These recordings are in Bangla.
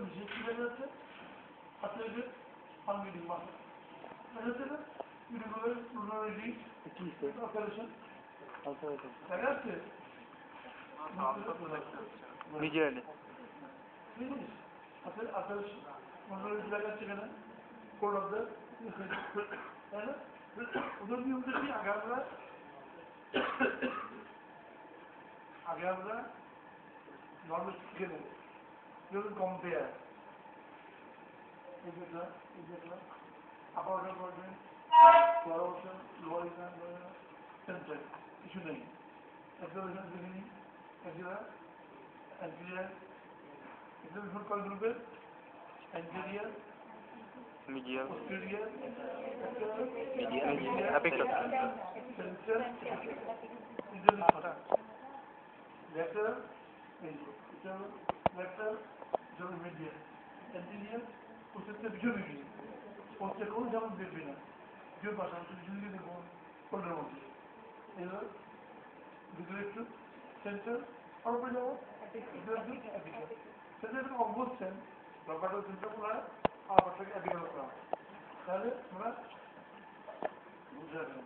বিশেষ কি দেখা যাচ্ছে হাতে যে ফাঙ্গিডিং মাথা দেখা যাচ্ছে না ইউরিকুলার প্লুরালিটি অপারেশন দেখা যাচ্ছে ভিজুয়ালি হাতে অপারেশন মনোলজি দেখা যাচ্ছে কেন কোড অফ দ্য তাই না ওদের নিয়ম দেখি আগে আমরা নর্মাল শিখে নেব যেমন কম্পেয়ার এই যেটা আপার করবেন লোয়ার সেন্টার কিছু নেই অ্যাক্সেলারেশন বিগিনিং অ্যান্টিরিয়ার অ্যাক্সেলারেশন কয় গ্রুপের anterior medial, posterior apical, center lateral lateral medial anterior posterior পিছনে গিয়ে posterior কোনো যেমন দেখবি না যে পাশাপাশি পিছনে গিয়ে দেখবো কোলের মধ্যে এবার ভিতরে একটু সেন্টার আর উপরে যাবো সেন্টার অবস্থান ব্যাপারটা চিন্তা করা হয় আর ব্যাপারটাকে অ্যাপিকাল করা হয় তাহলে আমরা বুঝতে পারবেন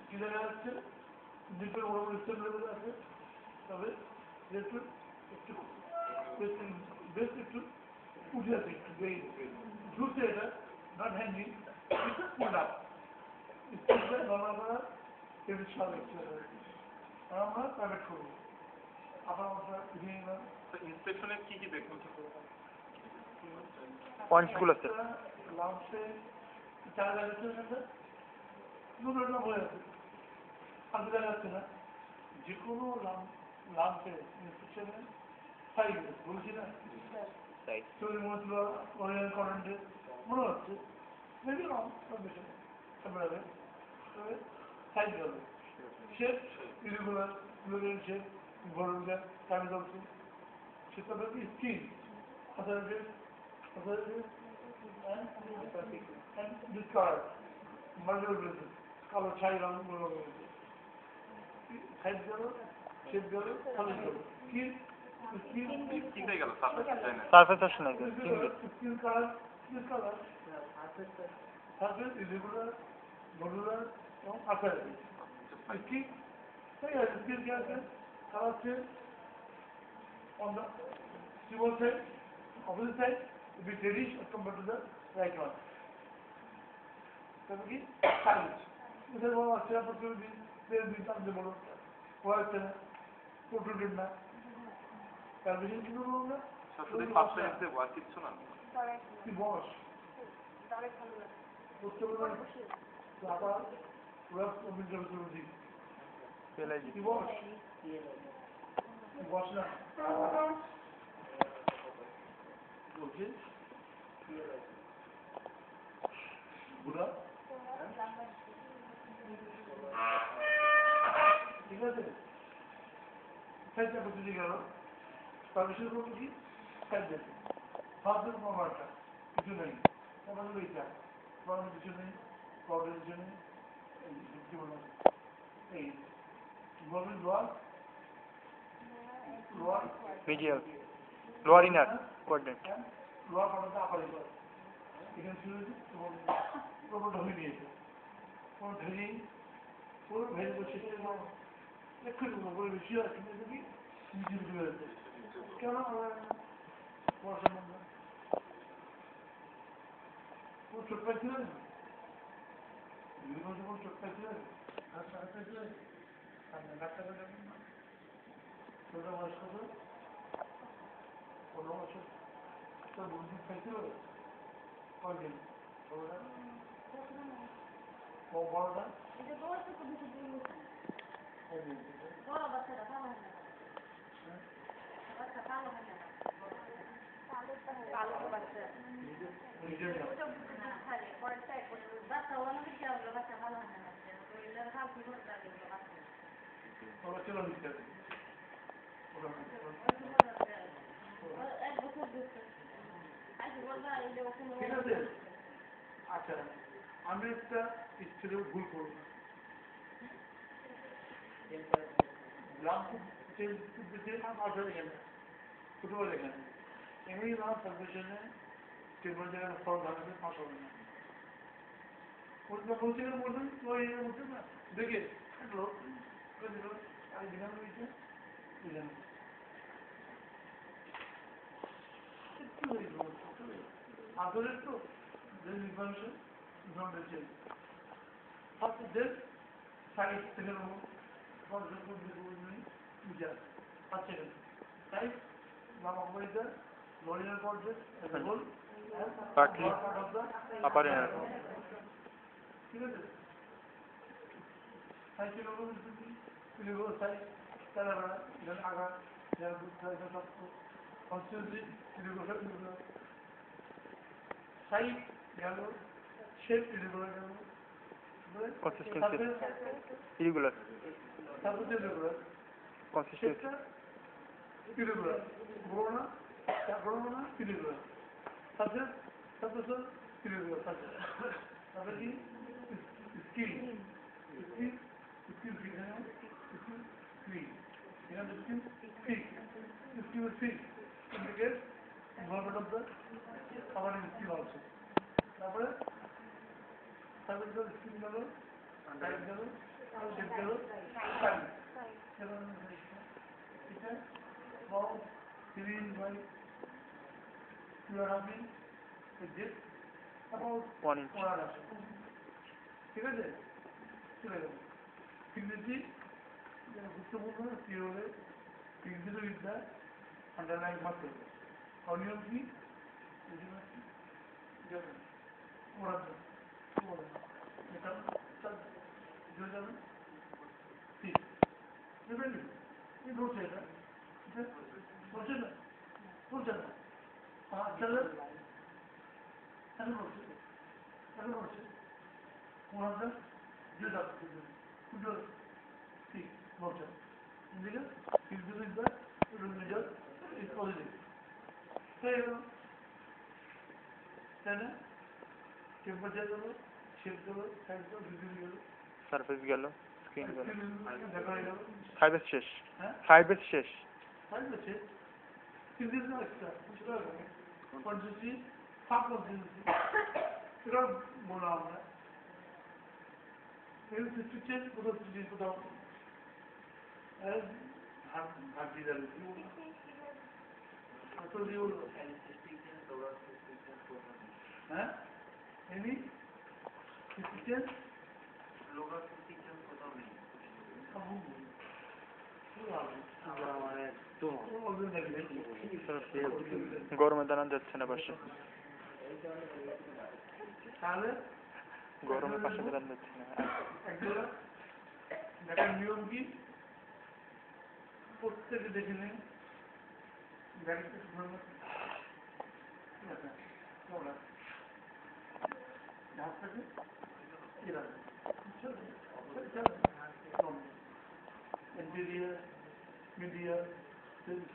কি দেখা যাচ্ছে দ্বীপের বড় বড় স্টেপ লেভেল আছে তবে একটু একটু বেশ একটু উঠে আছে একটু ঝুলছে এটা নট হ্যান্ডিং পুল আপ স্টেপটা নর্মাল করা এটি সব আর আমরা প্রাইভেট করবো আপনার আমরা উঠিয়ে নিলাম ইন্সপেকশনে কি কি দেখুন পয়েন্টস গুলো আছে লাঞ্চে চার যাচ্ছে সাথে দুটো হয়ে আছে আর দেখা যাচ্ছে না যে কোনো লাঞ্চে ইনস্পেকশনে সাইড বলছি না চুরি মনে হচ্ছিল অরিজিনাল করেন্টে মনে হচ্ছে মেবি রং বেশি ক্যামেরাতে তবে সাইড যাবে শেপ ইরেগুলার গ্লোরিয়াল শেপ গোল্ডেন কামি চলছে সেটা হচ্ছে skin authorities and discard multiple places কালো ছাই রং সাইড গেল শেপ গেল সালিশ গেল স্কিন স্কিন হয়ে গেল সারফেস আসে না skin colour surface irregular modular এবং আকারের স্কিন ঠিক আছে স্কিন কি আছে কালার হচ্ছে on the small side opposite side will be reddish as compared to the right one তাহলে কি সাইজ এটা বড় আছে আপনি যদি দিন আপনি বড় হয়েছে না প্রোটোটাইপ না তার বেশি কিছু বলবো না শুধু পাঁচটা এসে আর কিছু না কি বস বুঝতে পারবেন আবার পুরো কম্পিউটার করে দিই কি বস বস না বলছি বুড়া ঠিক আছে সাইডটা বুঝতে গেল পারমিশন করবো কি সাইড দেখে ফার্স্ট মামারটা কিছু নেই আমাদের এইটা প্রবলেম কিছু নেই প্রবলেম কিছু নেই কি বললাম এই বলবেন lower medial, lower inner quadrant, lower পাঠাতে আপারে করে এখানে ছিল পুরো ঢলে নিয়েছে পুরো ঢেলে পুরো ভেজে বসে একটু উপরে বেশি হয় কিন্তু কি নিচে ঢুকে যাচ্ছে কেন পড়াশোনার মধ্যে পুরো চোট পাইছিলেন যখন চোট পাইছিলেন আর সাড়ে পাইছিলেন ডাক্তার ছোট বয়স কত 15 বছর তোর বুদ্ধি খাইছিল কয়দিন বড়টা চলো দিতে ঠিক আছে আচ্ছা আমি একটা স্ত্রী ভুল করব ফুটবল এখানে এমনি আমার সাবজেক্টে টেবিল জায়গায় ফল ভাঙবে পাঁচ হবে না বলছে বলবেন ওই বলছেন না দেখে লোক দিল আর দিলাম রয়েছে দিলাম আসলে তো then information is not retained. After this, science second one, for example, this will be media. First second, science, now over the lower project as a whole, and Partly. part of the upper inner. ঠিক আছে science এর উপর তুমি গো science তারা এখানে আগা যারা বুঝতে হয় সব কনস্টিটিউশন এগুলো সাইজ গেল শেপ ইরেগুলার গেল Consistency. Irregular. Subject irregular Consistency. শেপটা ইরেগুলার বড় না বড় না ইরেগুলার সাবজেক্ট ইরেগুলার সাবজেক্ট তারপরে কি skill skill skill free skill free এখানে skill free skill free indicate involvement of the our skill also. তারপরে সাবজেক্ট স্কিল গেল টাইপ গেল শেপ গেল সাইজ ঠিক আছে about 3 by 2.5 inch with this about 1 inch. 1.5 ঠিক আছে চলে গেল ইংরেজি গুরুত্বপূর্ণ কি হলে ইংরেজি বিদ্যা আন্ডারলাইন মাত্র অনিয়ম কি এটা যাবে ঠিক বুঝলেন এই বলছে এটা বলছে না বলছে না চলে কেন বলছে ওনাদের যে যাচ্ছে পুজো ঠিক বলছে এদিকে কিন্তু বিদ্যা নিজের পজিটিভ তাই না টেম্পারেচার গেল শেপ গেল সাইজ গেল ডিগ্রি গেল সারফেস গেল স্ক্রিন গেল দেখা হয়ে গেল সাইবেস শেষ হ্যাঁ সাইবেস শেষ সাইজ আছে কিন্তু না এক্সট্রা সেটা কোয়ান্টিটি ফাঁক কোয়ান্টিটি এটা বলা আমরা এই সিস্টেম কোথাও ভাগ দিয়ে যাবে আসল দিয়ে হ্যাঁ এমনি সিস্টেম লোকাল সিস্টেম কোথাও নেই গরমে দাঁড়ানো যাচ্ছে না পাশে তাহলে গরমে পাশে দাঁড়ানো যাচ্ছে না দেখার নিয়ম কি প্রত্যেকে দেখে নেই গাড়িতে interior, media, and the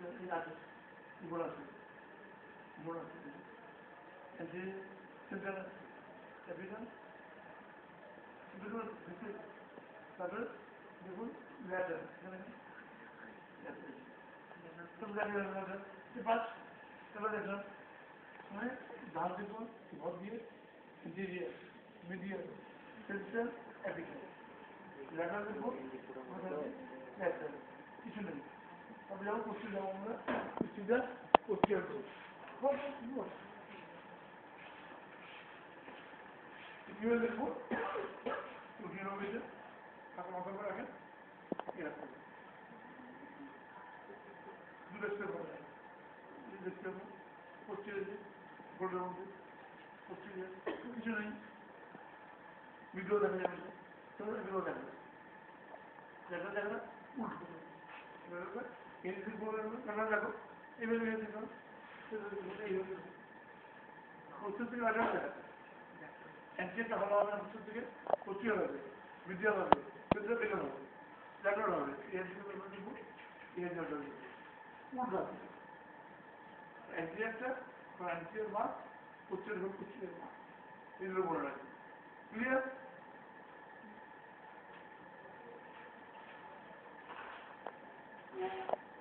center evidence, letter. Interior, media, center evidence. Letter কিছু নেই তবে যখন করতে যাবো আমরা সিধা করতে হবে কিভাবে দেখবো উঠিয়ে নেবো এটা তাকে মাথা করে রাখেন এরকম দুটো স্টেপ হবে স্টেপ করতে বোর্ডের মধ্যে করতে কিছু নেই ভিডিও দেখা যাবে ভিডিও দেখা যাবে দেখা দেখা উল্টো এদিকে কেন দেখো এইভাবে দেখো উত্তর থেকে আগে অ্যান্টিটা ভালো হবে উত্তর থেকে পশ্চিম হবে বিদ্যা হবে বিদ্যা বেরো হবে দেখা হবে এর দিকে দিব এর জন্য উল্টো অ্যান্টিয়ারটা অ্যান্টিয়ার মাস উত্তর হবে পশ্চিমের মাস এগুলো বলে রাখবে ক্লিয়ার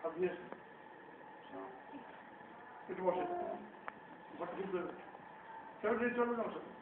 obvious. So, একটু বসে ঘরটা কিন্তু চলো চলবে না আমার সাথে